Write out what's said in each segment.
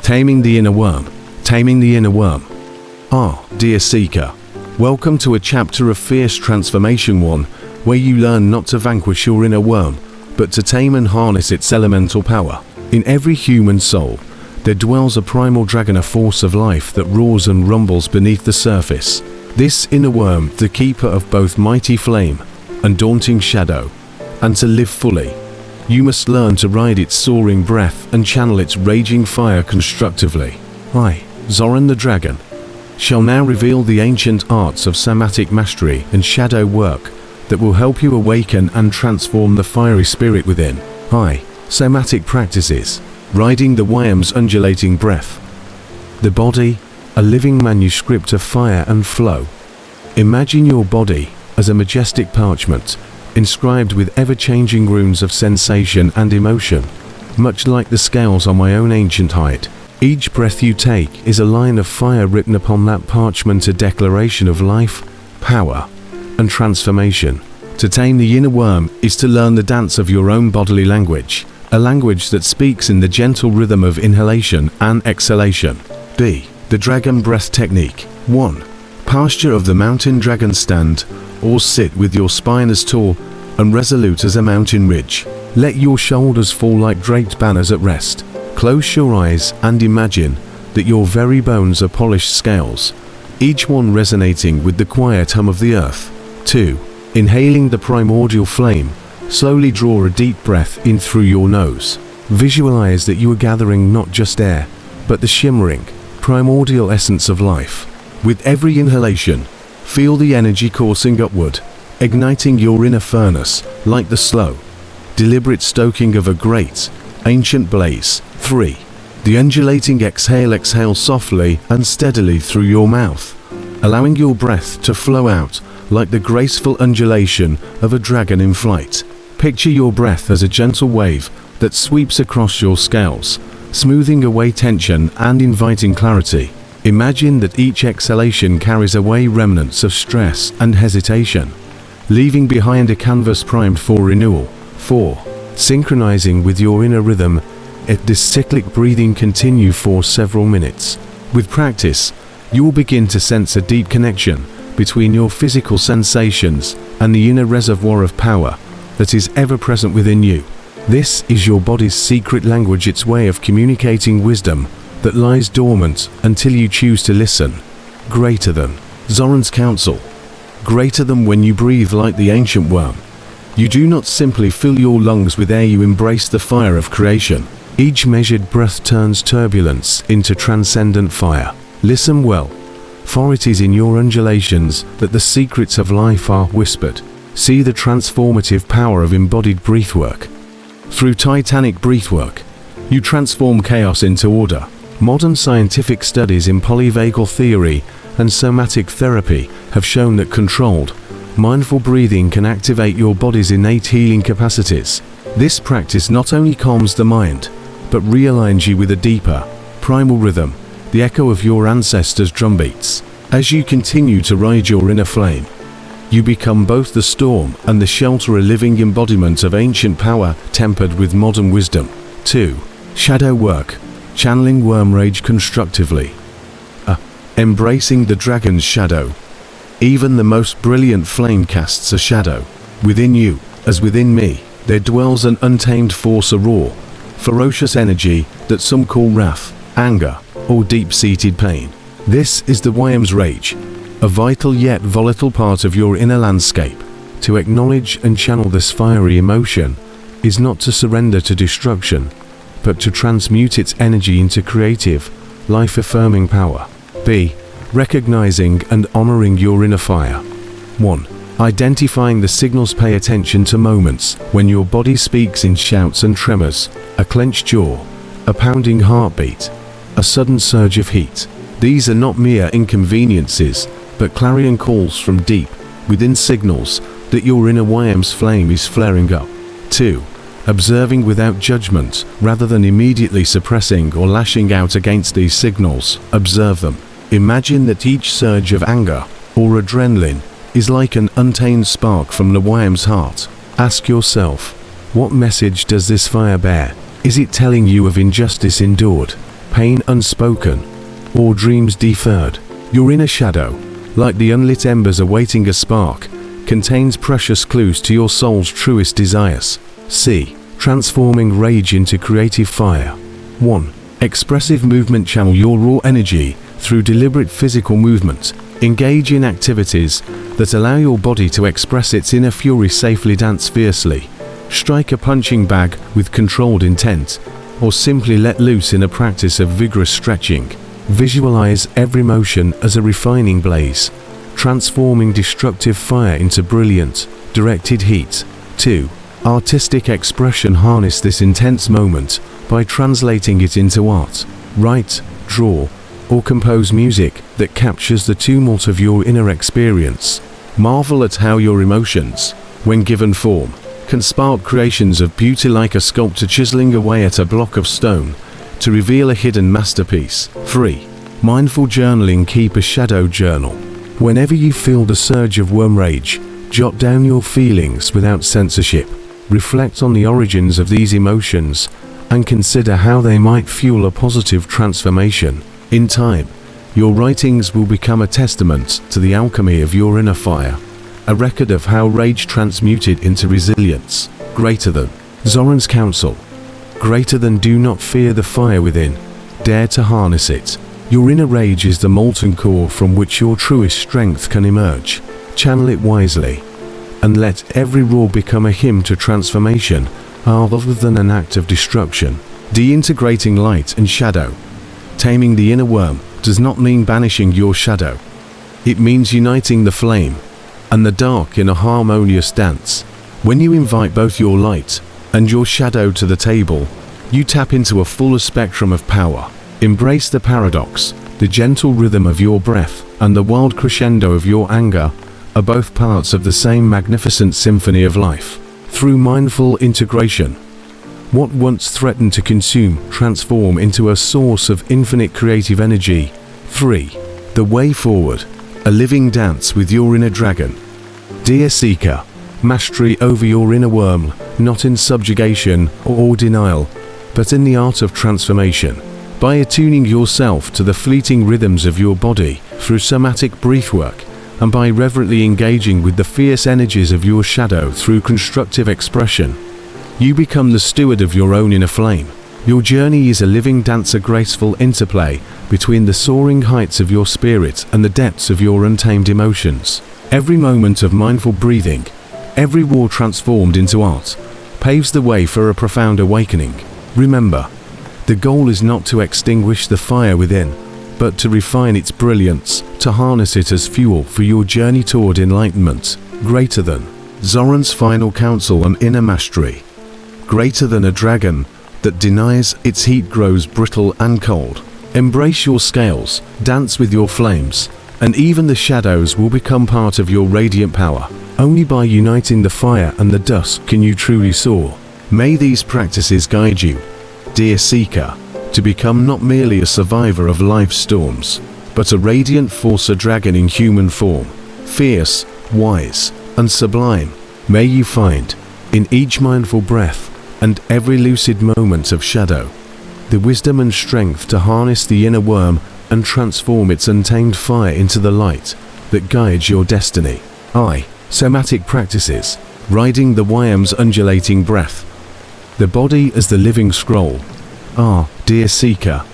Taming the Inner Wyrm. Taming the Inner Wyrm. Dear Seeker, welcome to a chapter of fierce transformation 1, where you learn not to vanquish your inner worm, but to tame and harness its elemental power. In every human soul, there dwells a primal dragon, a force of life that roars and rumbles beneath the surface. This inner worm, the keeper of both mighty flame and daunting shadow. And to live fully, you must learn to ride its soaring breath and channel its raging fire constructively. I, Wyrm the Dragon, shall now reveal the ancient arts of somatic mastery and shadow work that will help you awaken and transform the fiery spirit within. Somatic practices. Riding the Wyrm's undulating breath. The body, a living manuscript of fire and flow. Imagine your body as a majestic parchment, inscribed with ever-changing runes of sensation and emotion, much like the scales on my own ancient hide. Each breath you take is a line of fire written upon that parchment, a declaration of life, power, and transformation. To tame the inner worm is to learn the dance of your own bodily language, a language that speaks in the gentle rhythm of inhalation and exhalation. B. The Dragon Breath Technique. 1. Posture of the mountain dragon. Stand or sit with your spine as tall and resolute as a mountain ridge. Let your shoulders fall like draped banners at rest. Close your eyes and imagine that your very bones are polished scales, each one resonating with the quiet hum of the earth. 2. Inhaling the primordial flame, slowly draw a deep breath in through your nose. Visualize that you are gathering not just air, but the shimmering, primordial essence of life. With every inhalation, feel the energy coursing upward, igniting your inner furnace like the slow, deliberate stoking of a great, ancient blaze. 3. The undulating exhale. Exhale softly and steadily through your mouth, allowing your breath to flow out like the graceful undulation of a dragon in flight. Picture your breath as a gentle wave that sweeps across your scales, smoothing away tension and inviting clarity. Imagine that each exhalation carries away remnants of stress and hesitation, leaving behind a canvas primed for renewal. 4. Synchronizing with your inner rhythm. Let this cyclic breathing continue for several minutes. With practice, you will begin to sense a deep connection between your physical sensations and the inner reservoir of power that is ever present within you. This is your body's secret language, its way of communicating wisdom that lies dormant until you choose to listen. Greater than Wyrm's counsel. Greater than when you breathe like the ancient worm. You do not simply fill your lungs with air, you embrace the fire of creation. Each measured breath turns turbulence into transcendent fire. Listen well, for it is in your undulations that the secrets of life are whispered. See the transformative power of embodied breathwork. Through titanic breathwork, you transform chaos into order. Modern scientific studies in polyvagal theory and somatic therapy have shown that controlled, mindful breathing can activate your body's innate healing capacities. This practice not only calms the mind, but realigns you with a deeper, primal rhythm, the echo of your ancestors' drumbeats. As you continue to ride your inner flame, you become both the storm and the shelter, a living embodiment of ancient power tempered with modern wisdom. 2. Shadow work. Channeling worm rage constructively. Embracing the dragon's shadow. Even the most brilliant flame casts a shadow. Within you, as within me, there dwells an untamed force, a raw, ferocious energy that some call wrath, anger, or deep-seated pain. This is the Wyrm's rage, a vital yet volatile part of your inner landscape. To acknowledge and channel this fiery emotion is not to surrender to destruction, but to transmute its energy into creative, life-affirming power. B. Recognizing and honoring your inner fire. 1. Identifying the signals. Pay attention to moments when your body speaks in shouts and tremors, a clenched jaw, a pounding heartbeat, a sudden surge of heat. These are not mere inconveniences, but clarion calls from deep within, signals that your inner Wyrm's flame is flaring up. 2. Observing without judgment, rather than immediately suppressing or lashing out against these signals. Observe them. Imagine that each surge of anger or adrenaline is like an untamed spark from the Wyrm's heart. Ask yourself, what message does this fire bear? Is it telling you of injustice endured, pain unspoken, or dreams deferred. Your inner shadow, like the unlit embers awaiting a spark, contains precious clues to your soul's truest desires. C. Transforming rage into creative fire. 1. Expressive movement. Channel your raw energy through deliberate physical movement. Engage in activities that allow your body to express its inner fury safely. Dance fiercely, strike a punching bag with controlled intent, or simply let loose in a practice of vigorous stretching. Visualize every motion as a refining blaze, transforming destructive fire into brilliant, directed heat. 2. Artistic expression. Harness this intense moment by translating it into art. Write, draw, or compose music that captures the tumult of your inner experience. Marvel at how your emotions, when given form, can spark creations of beauty, like a sculptor chiseling away at a block of stone to reveal a hidden masterpiece. 3. Mindful journaling. Keep a shadow journal. Whenever you feel the surge of worm rage, jot down your feelings without censorship. Reflect on the origins of these emotions and consider how they might fuel a positive transformation. In time, your writings will become a testament to the alchemy of your inner fire, a record of how rage transmuted into resilience. Greater than. Zoran's counsel. Greater than. Do not fear the fire within. Dare to harness it. Your inner rage is the molten core from which your truest strength can emerge. Channel it wisely, and let every roar become a hymn to transformation, rather than an act of destruction. Deintegrating light and shadow. Taming the inner worm does not mean banishing your shadow. It means uniting the flame and the dark in a harmonious dance. When you invite both your light and your shadow to the table, you tap into a fuller spectrum of power. Embrace the paradox. The gentle rhythm of your breath and the wild crescendo of your anger are both parts of the same magnificent symphony of life. Through mindful integration, what once threatened to consume transform into a source of infinite creative energy. 3. The way forward. A living dance with your inner dragon. Dear seeker, mastery over your inner worm, not in subjugation or denial, but in the art of transformation. By attuning yourself to the fleeting rhythms of your body through somatic breathwork, and by reverently engaging with the fierce energies of your shadow through constructive expression, you become the steward of your own inner flame. Your journey is a living dance, a graceful interplay between the soaring heights of your spirit and the depths of your untamed emotions. Every moment of mindful breathing, every war transformed into art, paves the way for a profound awakening. Remember, the goal is not to extinguish the fire within, but to refine its brilliance, to harness it as fuel for your journey toward enlightenment. Greater than. Zoran's final counsel on inner mastery. Greater than. A dragon that denies its heat grows brittle and cold. Embrace your scales, dance with your flames, and even the shadows will become part of your radiant power. Only by uniting the fire and the dusk can you truly soar. May these practices guide you, dear seeker, to become not merely a survivor of life's storms, but a radiant force, a dragon in human form, fierce, wise, and sublime. May you find, in each mindful breath and every lucid moment of shadow, the wisdom and strength to harness the inner worm and transform its untamed fire into the light that guides your destiny. I. Somatic practices. Riding the Wyrm's undulating breath. The body as the living scroll. Dear seeker,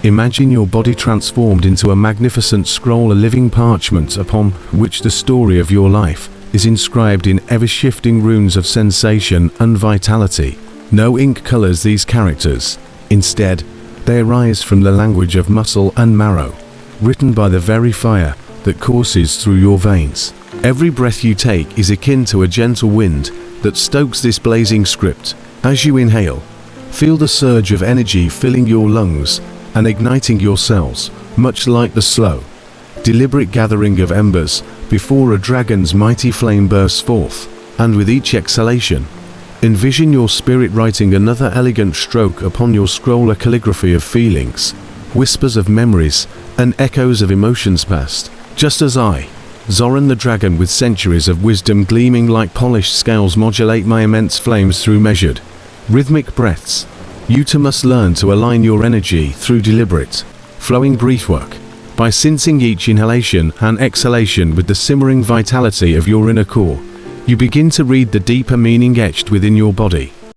imagine your body transformed into a magnificent scroll, a living parchment upon which the story of your life is inscribed in ever-shifting runes of sensation and vitality. No ink colors these characters. Instead, they arise from the language of muscle and marrow, written by the very fire that courses through your veins. Every breath you take is akin to a gentle wind that stokes this blazing script. As you inhale, feel the surge of energy filling your lungs and igniting your cells, much like the slow, deliberate gathering of embers before a dragon's mighty flame bursts forth. And with each exhalation, envision your spirit writing another elegant stroke upon your scroll, a calligraphy of feelings, whispers of memories, and echoes of emotions past. Just as I, Zoran the dragon with centuries of wisdom gleaming like polished scales, modulate my immense flames through measured, rhythmic breaths, You too must learn to align your energy through deliberate, flowing breathwork. By sensing each inhalation and exhalation with the simmering vitality of your inner core, you begin to read the deeper meaning etched within your body.